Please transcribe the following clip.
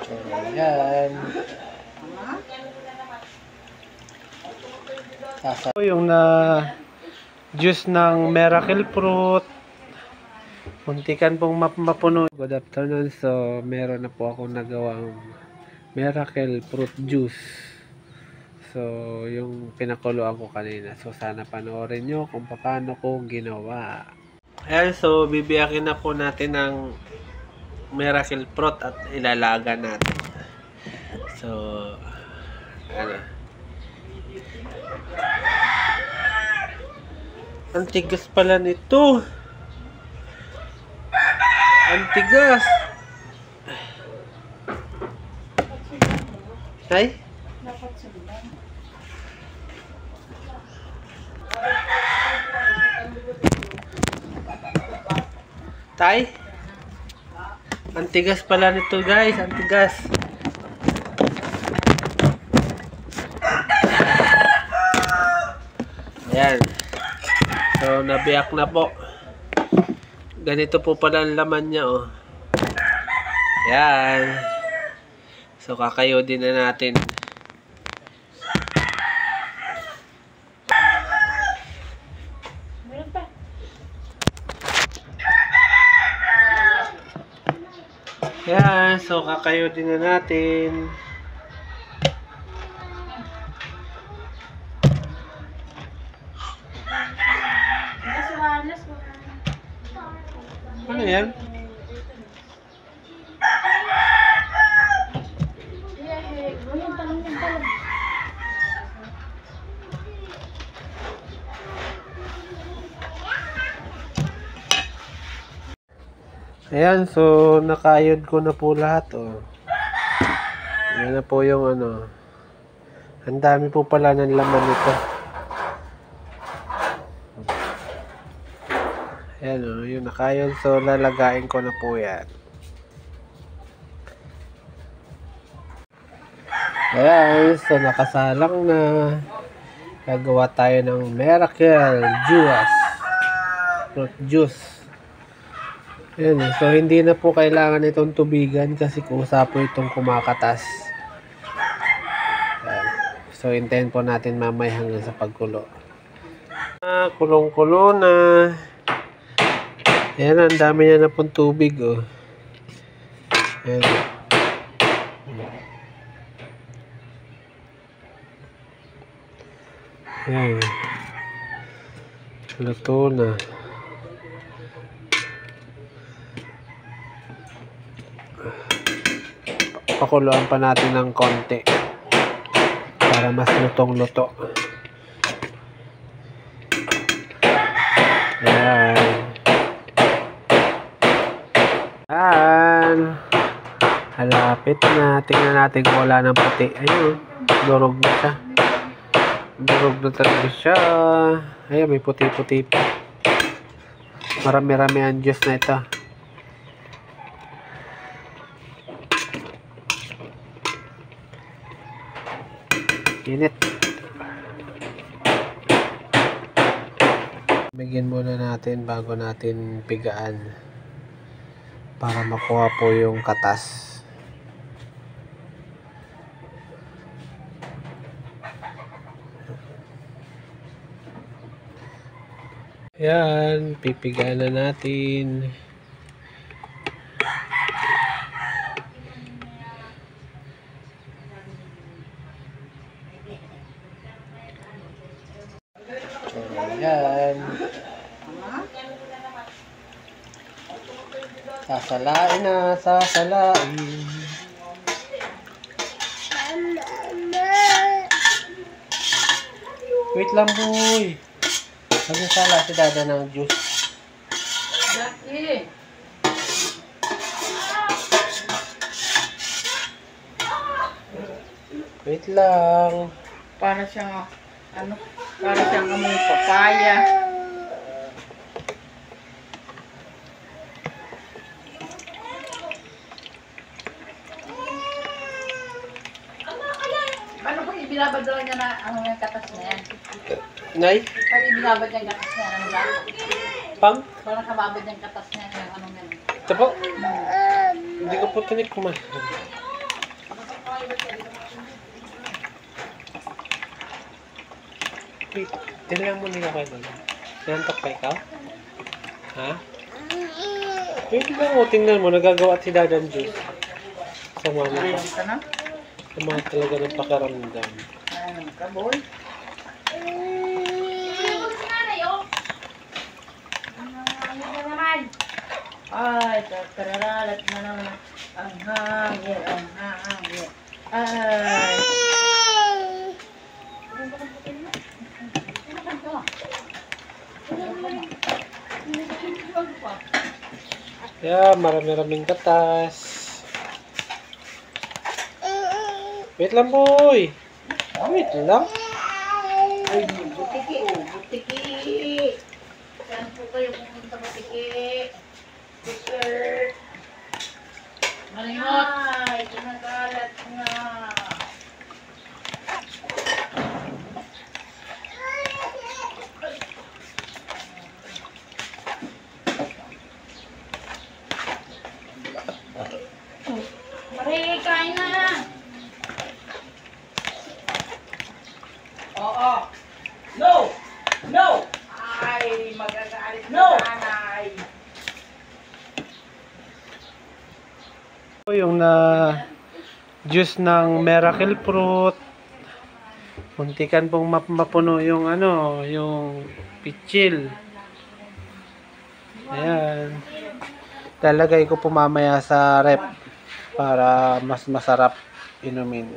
So, yan. Yung na juice ng miracle fruit. Muntikan pong mapuno. Good afternoon. So, meron na po akong nagawang miracle fruit juice. So, yung pinakuluan ko kanina. So, sana panoorin nyo kung paano ko ginawa. Ayan, so, bibiyakin na po natin ng miracle fruit at ilalaga natin. So, ano. Ang tigas pala nito. Ang tigas. Ay? Tay? Ang tigas pala nito, guys. Ang tigas. Ayan. So, nabiyak na po. Ganito po pala ang laman niya, oh. Ayan. So, kakayodin na natin. Ayan. So, kakayodin na natin. Ano yan? Ayan, so nakayod ko na po lahat, oh. Ayan na po yung ano. Ang dami po pala ng laman nito. Ayan, oh, yung nakayod. So lalagain ko na po yan. Ayan, so nakasalang na. Gagawa tayo ng miracle juice. Fruit juice. Ayan, so hindi na po kailangan itong tubigan kasi kusa po itong kumakatas. Ayan. So hintayin po natin mamaya hanggang sa pagkulo. Kulong-kulo na. Ayan, ang dami niya na pong tubig, oh. Ayan. Ayan. Luto na. Pakuluan pa natin ng konti para mas lutong-luto. Ayan. Ayan. Halapit na. Tingnan natin kung wala ng puti. Ayun. Durog na siya. Durog na talaga siya. Ayan, may puti-puti pa. Marami-rami ang juice na ito. Init. Bigyan muna natin bago natin pigaan para makuha po yung katas. Yan, pipigaan na natin. Ayan. Sasalain na, sasalain. Wait lang, boy. Magsasala si Dada ng juice. Jackie! Wait lang. Para siyang, ano, para siyang amoy papaya. Ano kung ibinabad daw niya na ano yung katas na yan? Nay? Pag ibinabad niya yung katas na yan, ano ba? Pang? Parang kababad niya yung katas na yan, yung ano yan. Ito po? Hindi ko po tinikman. Wait, tinlang mo nila kayo doon. Nantok pa ikaw? Ha? Wait lang mo, tingnan mo, nagagawa at si Dadan Juice. Sama na. Ayun ka na? Sama talaga ng pakaramdam. Ayun ka, boy. Ay, tataralat na naman. Ang hangin, ang hangin. Ay. Yeah, marami-raming katas. Wait lang, boy. Wait lang. Ay, butiki, oh, butiki. Saan po kayo pupunta, butiki? Dessert. Malimot. Ay, kinakalat na. Mari, kain na. Oo. No! No! Ay, magagalit na nanay. Yung na juice ng miracle fruit. Muntikan pong mapuno yung ano, yung pitchil. Ayan. Lalagay ko po mamaya sa rep para mas masarap inumin.